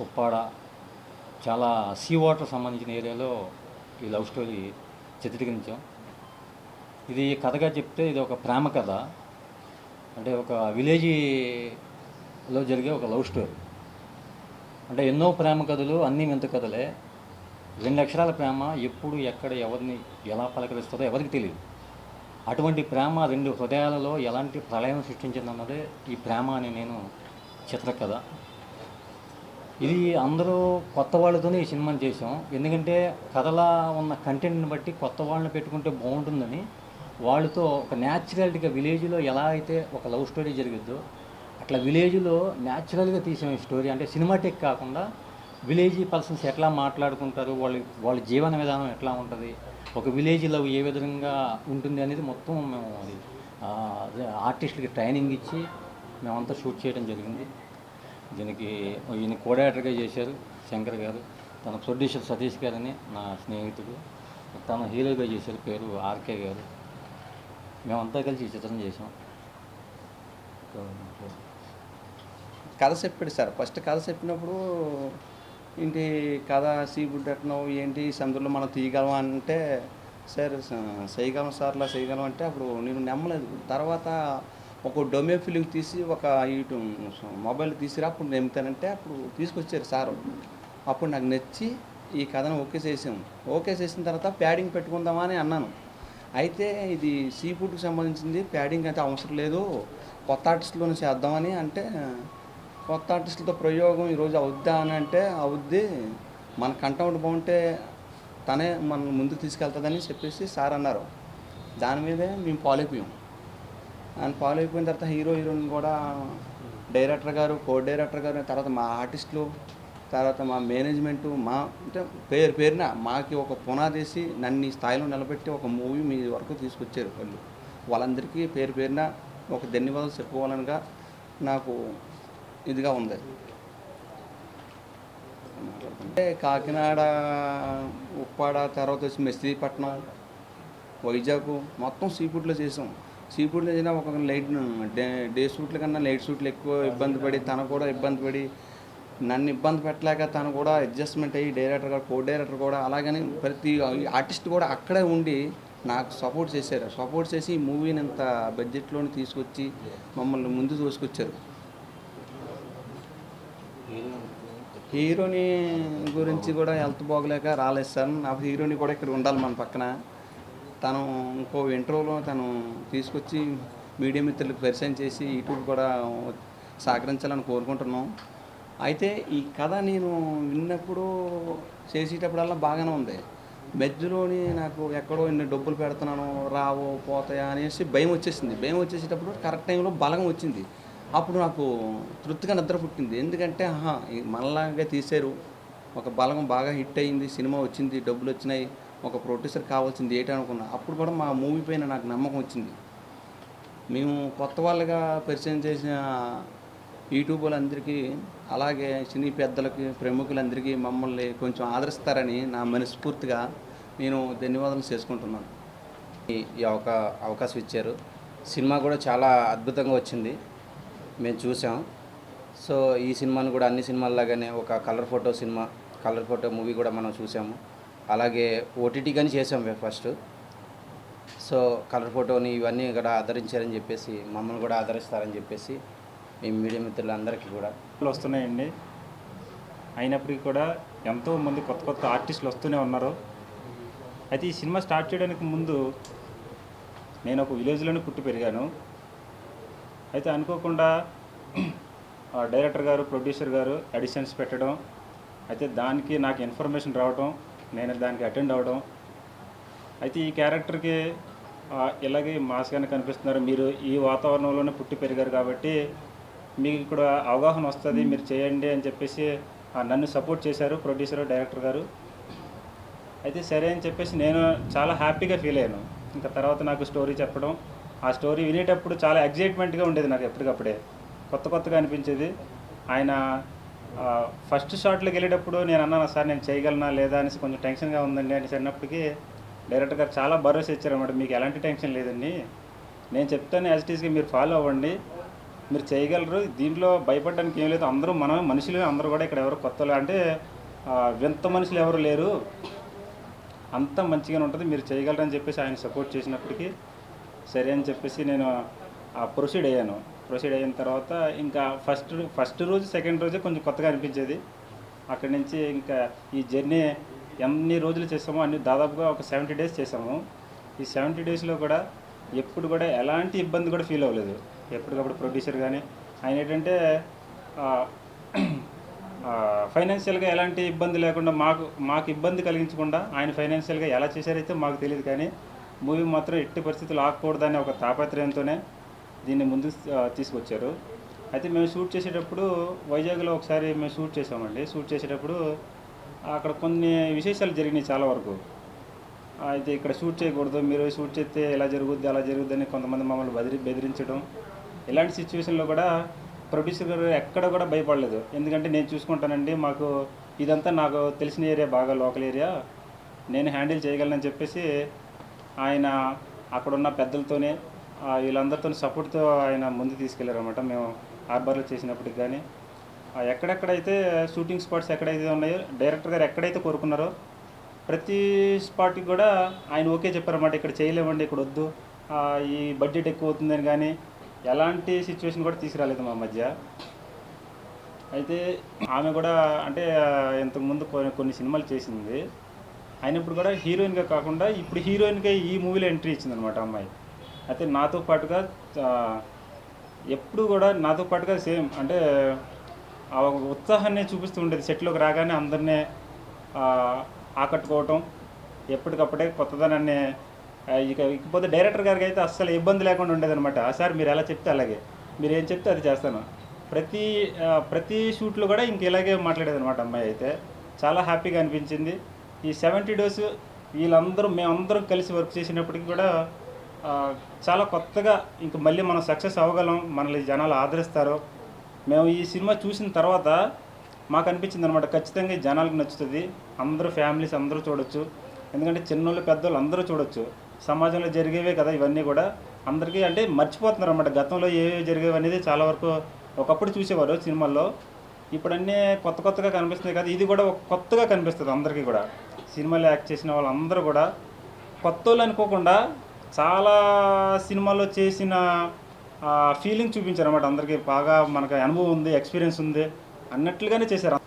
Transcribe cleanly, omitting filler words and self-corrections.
ఉప్పాడ చాలా sea water సంబంధించిన ఏరియాలో ఈ లవ్ స్టోరీ చిత్రీకరించాం. ఇది కథగా చెప్తే ఇది ఒక ప్రేమ కథ. అంటే ఒక విలేజ్‌లో జరిగే ఒక లవ్ స్టోరీ. అంటే ఎన్నో ప్రేమ కథలు అన్నీ వింత కథలే. 2 అక్షరాల ప్రేమ ఎప్పుడు, ఎక్కడ, ఎవరిని ఎలా పలకరిస్తుందో ఎవరికీ తెలీదు. అటువంటి ప్రేమ 2 హృదయాలలో ఎలాంటి ప్రళయం సృష్టించిందన్నదే ఈ ప్రేమ అనే నేను చిత్రకథ. ఇది అందరూ కొత్త వాళ్ళతోనే ఈ సినిమాని చేసాం. ఎందుకంటే కథలా ఉన్న కంటెంట్‌ని బట్టి కొత్త వాళ్ళని పెట్టుకుంటే బాగుంటుందని వాళ్ళతో ఒక న్యాచురాలిటీగా విలేజ్‌లో ఎలా అయితే ఒక లవ్ స్టోరీ జరిగిద్దో అట్లా విలేజ్‌లో న్యాచురల్‌గా తీసాం ఈ స్టోరీ. అంటే సినిమాటిక్ కాకుండా విలేజీ పర్సన్స్ ఎట్లా మాట్లాడుకుంటారు, వాళ్ళ జీవన విధానం ఎట్లా ఉంటుంది, ఒక విలేజ్ లవ్ ఏ విధంగా ఉంటుంది అనేది మొత్తం మేము అది అదే ఆర్టిస్టులకి ట్రైనింగ్ ఇచ్చి మేమంతా షూట్ చేయడం జరిగింది. దీనికి ఈయన కోఆర్డినేటర్గా చేశారు శంకర్ గారు, తన ప్రొడ్యూసర్ సతీష్ గారని నా స్నేహితుడు, తన హీరోగా చేశారు పేరు ఆర్కే గారు. మేమంతా కలిసి ఈ చిత్రం చేసాం. కథ చెప్పాడు సార్. ఫస్ట్ కథ చెప్పినప్పుడు ఏంటి కథ సీఫుడ్ ఎట్టినావు ఏంటి సముద్రంలో మనం తీయగలం అంటే సార్ చేయగలం సార్లా చేయగలం అంటే అప్పుడు నేను నమ్మలేదు. తర్వాత ఒక డొమే ఫిలిం తీసి ఒక ఇటు మొబైల్ తీసిరా అప్పుడు నమ్ముతానంటే అప్పుడు తీసుకొచ్చారు సారు. అప్పుడు నాకు నచ్చి ఈ కథను ఓకే చేసాము. ఓకే చేసిన తర్వాత ప్యాడింగ్ పెట్టుకుందామా అని అన్నాను. అయితే ఇది సీ ఫుడ్కి సంబంధించింది, ప్యాడింగ్ అయితే అవసరం లేదు, కొత్త ఆర్టిస్టులను చేద్దామని అంటే కొత్త ఆర్టిస్టులతో ప్రయోగం ఈరోజు అవుద్దా అని అంటే అవుద్ది, మన కంటౌంట్ బాగుంటే తనే మన ముందుకు తీసుకెళ్తుందని చెప్పేసి సార్ అన్నారు. దాని మీదే మేము ఫాలో అయిపోయాం. ఆయన ఫాలో అయిపోయిన తర్వాత హీరోయిన్ కూడా డైరెక్టర్ గారు, కో డైరెక్టర్ గారు, తర్వాత మా ఆర్టిస్టులు, తర్వాత మా మేనేజ్మెంటు, మా అంటే పేరున మాకి ఒక పునాదేసి నన్ను ఈ స్థాయిలో నిలబెట్టి ఒక మూవీ మీ వరకు తీసుకొచ్చారు వాళ్ళు. వాళ్ళందరికీ పేరున ఒక ధన్యవాదాలు చెప్పుకోవాలనగా నాకు ఇదిగా ఉంది. అంటే కాకినాడ, ఉప్పాడ, తర్వాత వచ్చి మెస్సీపట్నం, వైజాగ్ మొత్తం సీ ఫుడ్లో చేసాం. సీ ఫుడ్లో చేసినా ఒక డే షూట్ల కన్నా నైట్ షూట్లు ఎక్కువ ఇబ్బంది పడి తను కూడా ఇబ్బంది పడి నన్ను ఇబ్బంది పెట్టలేక తను కూడా అడ్జస్ట్మెంట్ అయ్యి డైరెక్టర్ గారు, కో డైరెక్టర్ కూడా అలాగని ప్రతి ఆర్టిస్ట్ కూడా అక్కడే ఉండి నాకు సపోర్ట్ చేశారు. సపోర్ట్ చేసి ఈ మూవీని ఇంత బడ్జెట్లోని తీసుకొచ్చి మమ్మల్ని ముందు తీసుకొచ్చారు. హీరోని గురించి కూడా హెల్త్ బాగలేక రాలేదు సార్. నా హీరోని కూడా ఇక్కడ ఉండాలి మన పక్కన. తను ఇంకో ఇంటర్వ్యూలో తను తీసుకొచ్చి మీడియా మిత్రులకు పరిచయం చేసి యూట్యూబ్ కూడా సహకరించాలని కోరుకుంటున్నాం. అయితే ఈ కథ నేను విన్నప్పుడు చేసేటప్పుడల్లా బాగానే ఉంది. మధ్యలోని నాకు ఎక్కడో ఇన్ని డబ్బులు పెడుతున్నాను రావో పోతాయా అనేసి భయం వచ్చేసింది. భయం వచ్చేసేటప్పుడు కరెక్ట్ టైంలో బలం వచ్చింది. అప్పుడు నాకు తృప్తిగా నిద్ర పుట్టింది. ఎందుకంటే మనలాగే తీశారు, ఒక బలగం బాగా హిట్ అయ్యింది, సినిమా వచ్చింది, డబ్బులు వచ్చినాయి, ఒక ప్రొడ్యూసర్ కావాల్సింది ఏంటనుకున్నా. అప్పుడు కూడా మా మూవీ పైన నాకు నమ్మకం వచ్చింది. మేము కొత్త వాళ్ళగా పరిచయం చేసిన యూట్యూబర్లందరికీ అలాగే సినీ పెద్దలకి, ప్రముఖులందరికీ మమ్మల్ని కొంచెం ఆదరిస్తారని నా మనస్ఫూర్తిగా నేను ధన్యవాదాలు చేసుకుంటున్నాను. ఈ అవకాశం ఇచ్చారు. సినిమా కూడా చాలా అద్భుతంగా వచ్చింది, మేము చూసాం. సో ఈ సినిమాను కూడా అన్ని సినిమాల్లాగానే ఒక కలర్ ఫోటో మూవీ కూడా మనం చూసాము. అలాగే ఓటీటీ కానీ చేసాం ఫస్ట్. సో కలర్ ఫోటోని ఇవన్నీ కూడా ఆదరించారని చెప్పేసి మమ్మల్ని కూడా ఆదరిస్తారని చెప్పేసి మీ మీడియా మిత్రులందరికీ కూడా వస్తున్నాయండి. అయినప్పటికీ కూడా ఎంతోమంది కొత్త ఆర్టిస్టులు వస్తూనే ఉన్నారు. అయితే ఈ సినిమా స్టార్ట్ చేయడానికి ముందు నేను ఒక విలేజ్లోనే పుట్టి పెరిగాను. అయితే అనుకోకుండా డైరెక్టర్ గారు, ప్రొడ్యూసర్ గారు ఎడిషన్స్ పెట్టడం, అయితే దానికి నాకు ఇన్ఫర్మేషన్ రావడం, నేను దానికి అటెండ్ అవ్వడం. అయితే ఈ క్యారెక్టర్కి ఇలాగే మాస్గానే కనిపిస్తున్నారు, మీరు ఈ వాతావరణంలోనే పుట్టి పెరిగారు కాబట్టి మీకు ఇక్కడ అవగాహన వస్తుంది, మీరు చేయండి అని చెప్పేసి నన్ను సపోర్ట్ చేశారు ప్రొడ్యూసర్, డైరెక్టర్ గారు. అయితే సరే అని చెప్పేసి నేను చాలా హ్యాపీగా ఫీల్ అయ్యాను. ఇంకా తర్వాత నాకు స్టోరీ చెప్పడం, ఆ స్టోరీ వినేటప్పుడు చాలా ఎగ్జైట్మెంట్గా ఉండేది. నాకు ఎప్పటికప్పుడే కొత్తగా అనిపించేది. ఆయన ఫస్ట్ షాట్లోకి వెళ్ళేటప్పుడు నేను అన్నాను, సార్ నేను చేయగలనా లేదా అనేసి కొంచెం టెన్షన్గా ఉందండి అని అన్నప్పటికీ డైరెక్టర్ గారు చాలా భరోసా ఇచ్చారన్నమాట. మీకు ఎలాంటి టెన్షన్ లేదండి, నేను చెప్తాను యాజ్ ఇట్ ఈస్గా మీరు ఫాలో అవ్వండి, మీరు చేయగలరు, దీంట్లో భయపడడానికి ఏం లేదు, అందరూ మనమే మనుషులు, అందరూ కూడా ఇక్కడ ఎవరు కొత్తలు అంటే వింత మనుషులు ఎవరు లేరు, అంత మంచిగానే ఉంటుంది, మీరు చేయగలరని చెప్పేసి ఆయన సపోర్ట్ చేసినప్పటికీ సరే అని చెప్పేసి నేను ప్రొసీడ్ అయ్యాను. ప్రొసీడ్ అయిన తర్వాత ఇంకా ఫస్ట్ రోజు సెకండ్ రోజే కొంచెం కొత్తగా అనిపించేది. అక్కడి నుంచి ఇంకా ఈ జర్నీ ఎన్ని రోజులు చేసామో అన్ని దాదాపుగా ఒక 70 డేస్ చేసాము. ఈ 70 డేస్లో కూడా ఎప్పుడు కూడా ఎలాంటి ఇబ్బంది కూడా ఫీల్ అవ్వలేదు. ఎప్పటికప్పుడు ప్రొడ్యూసర్ కానీ ఆయన ఏంటంటే ఫైనాన్షియల్గా ఎలాంటి ఇబ్బంది లేకుండా మాకు ఇబ్బంది కలిగించకుండా ఆయన ఫైనాన్షియల్గా ఎలా చేశారైతే మాకు తెలియదు, కానీ మూవీ మాత్రం ఎట్టి పరిస్థితులు ఆగకూడదనే ఒక తాపత్రయంతోనే దీన్ని ముందుకు తీసుకొచ్చారు. అయితే మేము షూట్ చేసేటప్పుడు వైజాగ్లో ఒకసారి మేము షూట్ చేసామండి. షూట్ చేసేటప్పుడు అక్కడ కొన్ని విశేషాలు జరిగినాయి చాలా వరకు. అయితే ఇక్కడ షూట్ చేయకూడదు, మీరు షూట్ చేస్తే ఎలా జరుగుద్ది అలా జరుగుద్ది అని కొంతమంది మమ్మల్ని బెదిరించడం. ఇలాంటి సిచ్యువేషన్లో కూడా ప్రొడ్యూసర్ గారు ఎక్కడ కూడా భయపడలేదు. ఎందుకంటే నేను చూసుకుంటానండి, మాకు ఇదంతా నాకు తెలిసిన ఏరియా, బాగా లోకల్ ఏరియా, నేను హ్యాండిల్ చేయగలనని చెప్పేసి ఆయన అక్కడున్న పెద్దలతోనే వీళ్ళందరితో సపోర్ట్తో ఆయన ముందు తీసుకెళ్లారన్నమాట. మేము హార్బర్లో చేసినప్పటికి కానీ ఎక్కడెక్కడైతే షూటింగ్ స్పాట్స్ ఎక్కడైతే ఉన్నాయో డైరెక్టర్ గారు ఎక్కడైతే కోరుకున్నారో ప్రతి స్పాట్కి కూడా ఆయన ఓకే చెప్పారన్నమాట. ఇక్కడ చేయలేమండి, ఇక్కడ వద్దు, ఈ బడ్జెట్ ఎక్కువ అవుతుందని కానీ ఎలాంటి సిచ్యువేషన్ కూడా తీసుకురాలేదు మా మధ్య. అయితే ఆమె కూడా అంటే ఇంతకుముందు కొన్ని సినిమాలు చేసింది, అయినప్పుడు కూడా హీరోయిన్గా కాకుండా ఇప్పుడు హీరోయిన్గా ఈ మూవీలో ఎంట్రీ ఇచ్చిందనమాట అమ్మాయి. అయితే నాతో పాటుగా ఎప్పుడు కూడా నాతో పాటుగా సేమ్ అంటే ఆ ఒక ఉత్సాహాన్ని చూపిస్తూ ఉండేది. సెట్లోకి రాగానే అందరినీ ఆకట్టుకోవటం, ఎప్పటికప్పుడే కొత్తదనాన్ని ఇకపోతే డైరెక్టర్ గారికి అయితే అస్సలు ఇబ్బంది లేకుండా ఉండేదన్నమాట. సార్ మీరు ఎలా చెప్తే అలాగే, మీరు ఏం చెప్తే అది చేస్తాను, ప్రతి షూట్లో కూడా ఇంక ఇలాగే మాట్లాడేదన్నమాట అమ్మాయి. అయితే చాలా హ్యాపీగా అనిపించింది. ఈ 70 డేస్ మేమందరం కలిసి వర్క్ చేసినప్పటికీ కూడా చాలా కొత్తగా ఇంక మళ్ళీ మనం సక్సెస్ అవ్వగలం, మనల్ని జనాలు ఆదరిస్తారు. మేము ఈ సినిమా చూసిన తర్వాత మాకు అనిపించింది అనమాట, ఖచ్చితంగా ఈ జనాలకు నచ్చుతుంది, అందరూ ఫ్యామిలీస్ అందరూ చూడొచ్చు, ఎందుకంటే చిన్నోళ్ళు పెద్దోళ్ళు అందరూ చూడొచ్చు. సమాజంలో జరిగేవే కదా ఇవన్నీ కూడా, అందరికీ అంటే మర్చిపోతున్నారు అన్నమాట. గతంలో ఏవి జరిగేవి అనేది చాలా వరకు ఒకప్పుడు చూసేవారు సినిమాల్లో, ఇప్పుడు అన్నీ కొత్తగా కనిపిస్తున్నాయి కదా, ఇది కూడా ఒక కొత్తగా కనిపిస్తుంది అందరికీ కూడా. సినిమాలో యాక్ట్ చేసిన వాళ్ళందరూ కూడా కొత్త వాళ్ళు అనుకోకుండా చాలా సినిమాల్లో చేసిన ఫీలింగ్ చూపించారు అన్నమాట. అందరికీ బాగా మనకు అనుభవం ఉంది, ఎక్స్పీరియన్స్ ఉంది అన్నట్లుగానే చేశారు.